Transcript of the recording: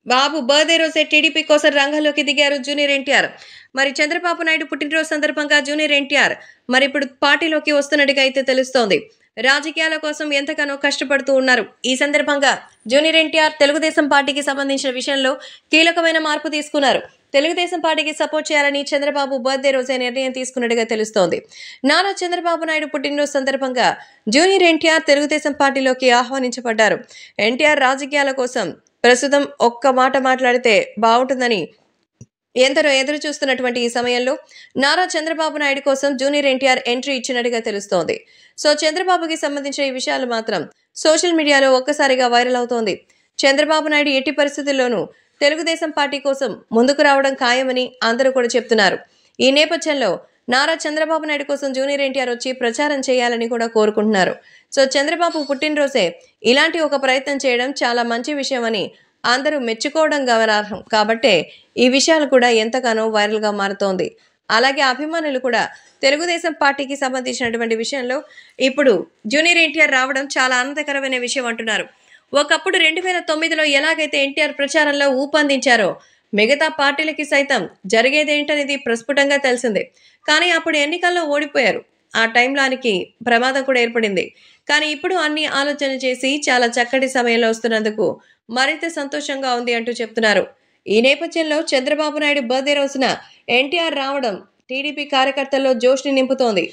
బాబు birthday రోజే TDP కోసం రంగంలోకి దిగారు జూనియర్ ఎన్టీఆర్. మరి చంద్రబాబు నాయుడు పుట్టినరోజు సందర్భంగా జూనియర్ ఎన్టీఆర్ మరిప్పుడు పార్టీలోకి వస్తున్నట్టుగా అయితే తెలుస్తోంది. రాజకీయాల కోసం ఎంతగానో కష్టపడుతూ ఉన్నారు. ఈ సందర్భంగా జూనియర్ ఎన్టీఆర్ తెలుగుదేశం పార్టీకి సంబంధించిన విషయంలో కీలకమైన మార్పు తీసుకున్నారు. తెలుగుదేశం పార్టీకి సపోర్ట్ చేయాలని చంద్రబాబు బర్త్‌డే రోజే నిర్ణయం తీసుకున్నట్టుగా తెలుస్తోంది. నారా చంద్రబాబు నాయుడు పుట్టినరోజు సందర్భంగా జూనియర్ ఎన్టీఆర్ తెలుగుదేశం పార్టీలోకి ఆహ్వానించబడ్డారు. ఎన్టీఆర్ రాజకీయాల కోసం ప్రస్తుతం ఒక్క మాట మాట్లాడితే బావుంటుందని ఎందరో ఎదురు చూస్తున్నటువంటి ఈ సమయంలో నారా చంద్రబాబు నాయుడు కోసం జూనియర్ ఎన్టీఆర్ ఎంట్రీ ఇచ్చినట్టుగా తెలుస్తోంది. సో చంద్రబాబుకి సంబంధించిన ఈ విషయాలు మాత్రం సోషల్ మీడియాలో ఒక్కసారిగా వైరల్ అవుతోంది. చంద్రబాబు నాయుడు ఎట్టి పరిస్థితుల్లోనూ తెలుగుదేశం పార్టీ కోసం ముందుకు రావడం ఖాయమని అందరూ కూడా చెప్తున్నారు. ఈ నేపథ్యంలో నారా చంద్రబాబు నాయుడు కోసం జూనియర్ ఎన్టీఆర్ వచ్చి ప్రచారం చేయాలని కూడా కోరుకుంటున్నారు. సో చంద్రబాబు పుట్టినరోజే ఇలాంటి ఒక ప్రయత్నం చేయడం చాలా మంచి విషయమని అందరూ మెచ్చుకోవడం గమనార్హం. కాబట్టే ఈ విషయాలు కూడా ఎంతగానో వైరల్‌గా మారుతోంది. అలాగే అభిమానులు కూడా తెలుగుదేశం పార్టీకి సంబంధించినటువంటి విషయంలో ఇప్పుడు జూనియర్ ఎన్టీఆర్ రావడం చాలా ఆనందకరమైన విషయం అంటున్నారు. ఒకప్పుడు 2009లో ఎలాగైతే ఎన్టీఆర్ ప్రచారంలో ఊపందించారో మిగతా పార్టీలకి సైతం జరిగేదేంటనేది ప్రస్ఫుటంగా తెలిసిందే. కానీ అప్పుడు ఎన్నికల్లో ఓడిపోయారు. ఆ టైంలానికి ప్రమాదం కూడా ఏర్పడింది. కానీ ఇప్పుడు అన్ని ఆలోచన చేసి చాలా చక్కటి సమయంలో వస్తున్నందుకు మరింత సంతోషంగా ఉంది అంటూ చెప్తున్నారు. ఈ నేపథ్యంలో చంద్రబాబు నాయుడు బర్త్‌డే రోజున ఎన్టీఆర్ రావడం టీడీపీ కార్యకర్తల్లో జోష్‌ని నింపుతోంది.